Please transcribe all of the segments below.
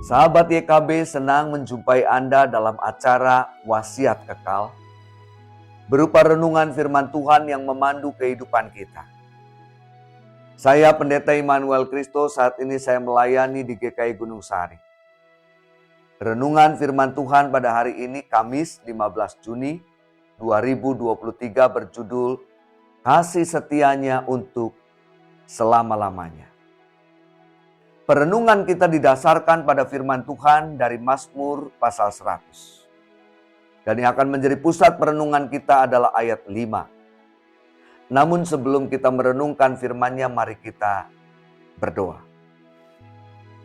Sahabat YKB senang menjumpai Anda dalam acara Wasiat Kekal, berupa renungan firman Tuhan yang memandu kehidupan kita. Saya Pendeta Immanuel Kristo, saat ini saya melayani di GKI Gunung Sari. Renungan firman Tuhan pada hari ini Kamis 15 Juni 2023 berjudul Kasih Setianya untuk Selama-lamanya. Perenungan kita didasarkan pada firman Tuhan dari Mazmur pasal 100. Dan yang akan menjadi pusat perenungan kita adalah ayat 5. Namun sebelum kita merenungkan firman-Nya, mari kita berdoa.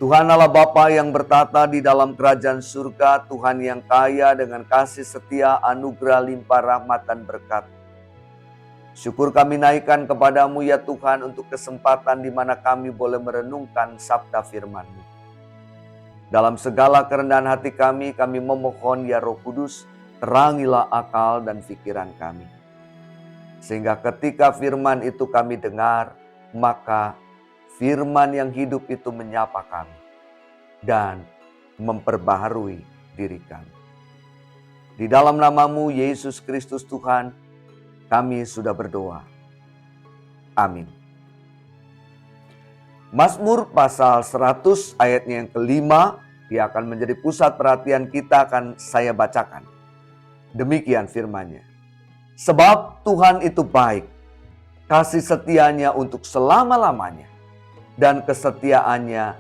Tuhan Allah Bapa yang bertata di dalam kerajaan surga, Tuhan yang kaya dengan kasih setia, anugerah, limpah rahmat dan berkat. Syukur kami naikkan kepadamu ya Tuhan untuk kesempatan di mana kami boleh merenungkan sabda firman-Mu. Dalam segala kerendahan hati kami memohon ya Roh Kudus, terangilah akal dan pikiran kami. Sehingga ketika firman itu kami dengar, maka firman yang hidup itu menyapa kami dan memperbaharui diri kami. Di dalam nama-Mu Yesus Kristus Tuhan, kami sudah berdoa. Amin. Mazmur pasal 100 ayatnya yang kelima, dia akan menjadi pusat perhatian kita, akan saya bacakan. Demikian firman-Nya. Sebab Tuhan itu baik, kasih setianya untuk selama-lamanya, dan kesetiaannya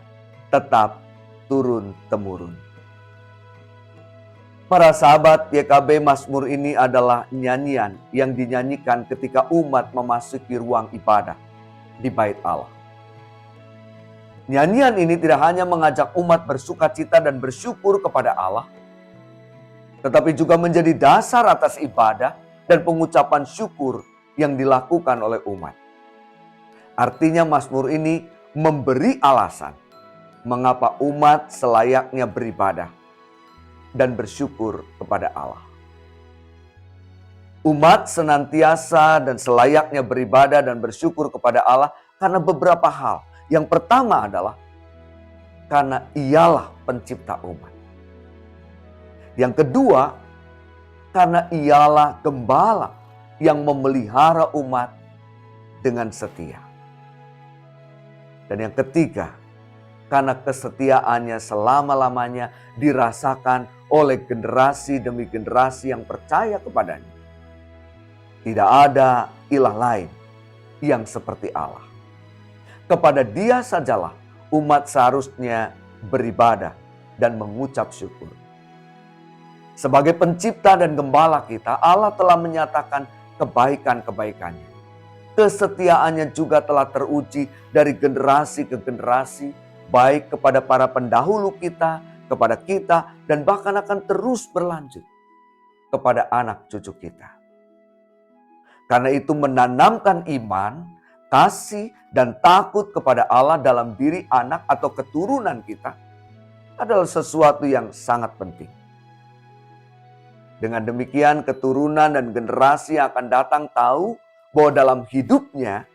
tetap turun-temurun. Para sahabat YKB, Mazmur ini adalah nyanyian yang dinyanyikan ketika umat memasuki ruang ibadah di Bait Allah. Nyanyian ini tidak hanya mengajak umat bersukacita dan bersyukur kepada Allah, tetapi juga menjadi dasar atas ibadah dan pengucapan syukur yang dilakukan oleh umat. Artinya Mazmur ini memberi alasan mengapa umat selayaknya beribadah dan bersyukur kepada Allah. Umat senantiasa dan selayaknya beribadah dan bersyukur kepada Allah karena beberapa hal. Yang pertama adalah karena Ialah pencipta umat. Yang kedua, karena Ialah gembala yang memelihara umat dengan setia. Dan yang ketiga, karena kesetiaannya selama-lamanya dirasakan oleh generasi demi generasi yang percaya kepadanya. Tidak ada ilah lain yang seperti Allah. Kepada Dia sajalah umat seharusnya beribadah dan mengucap syukur. Sebagai pencipta dan gembala kita, Allah telah menyatakan kebaikan-kebaikannya. Kesetiaannya juga telah teruji dari generasi ke generasi, baik kepada para pendahulu kita, kepada kita, dan bahkan akan terus berlanjut kepada anak cucu kita. Karena itu menanamkan iman, kasih, dan takut kepada Allah dalam diri anak atau keturunan kita adalah sesuatu yang sangat penting. Dengan demikian keturunan dan generasi yang akan datang tahu bahwa dalam hidupnya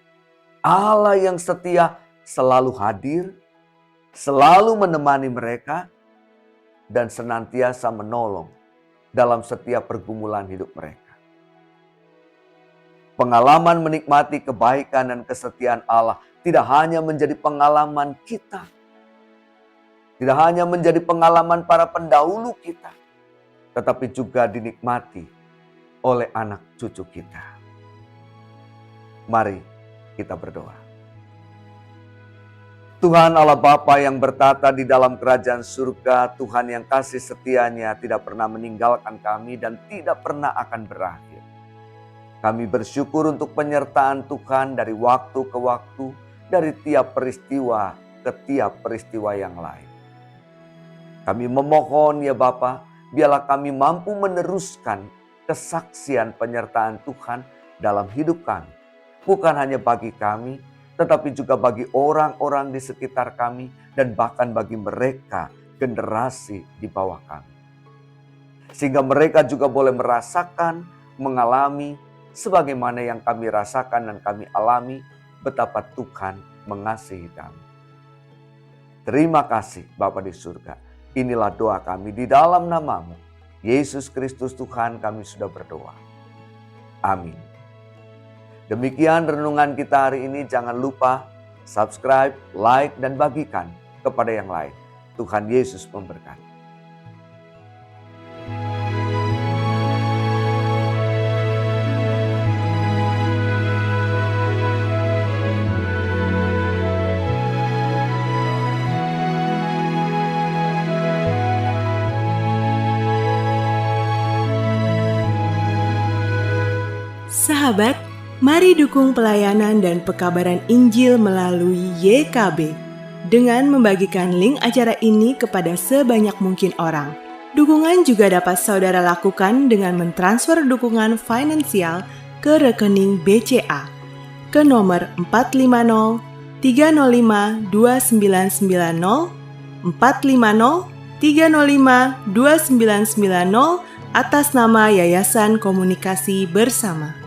Allah yang setia selalu hadir, selalu menemani mereka, dan senantiasa menolong dalam setiap pergumulan hidup mereka. Pengalaman menikmati kebaikan dan kesetiaan Allah tidak hanya menjadi pengalaman kita, tidak hanya menjadi pengalaman para pendahulu kita, tetapi juga dinikmati oleh anak cucu kita. Mari kita berdoa. Tuhan Allah Bapa yang bertata di dalam kerajaan surga, Tuhan yang kasih setianya tidak pernah meninggalkan kami dan tidak pernah akan berakhir. Kami bersyukur untuk penyertaan Tuhan dari waktu ke waktu, dari tiap peristiwa ke tiap peristiwa yang lain. Kami memohon ya Bapa, biarlah kami mampu meneruskan kesaksian penyertaan Tuhan dalam hidup kami. Bukan hanya bagi kami, tetapi juga bagi orang-orang di sekitar kami dan bahkan bagi mereka generasi di bawah kami. Sehingga mereka juga boleh merasakan, mengalami sebagaimana yang kami rasakan dan kami alami betapa Tuhan mengasihi kami. Terima kasih Bapa di surga. Inilah doa kami di dalam nama-Mu, Yesus Kristus Tuhan, kami sudah berdoa. Amin. Demikian renungan kita hari ini. Jangan lupa subscribe, like, dan bagikan kepada yang lain. Tuhan Yesus memberkati. Sahabat, mari dukung pelayanan dan pekabaran Injil melalui YKB dengan membagikan link acara ini kepada sebanyak mungkin orang. Dukungan juga dapat saudara lakukan dengan mentransfer dukungan finansial ke rekening BCA ke nomor 450 305 2990 450 305 2990 atas nama Yayasan Komunikasi Bersama.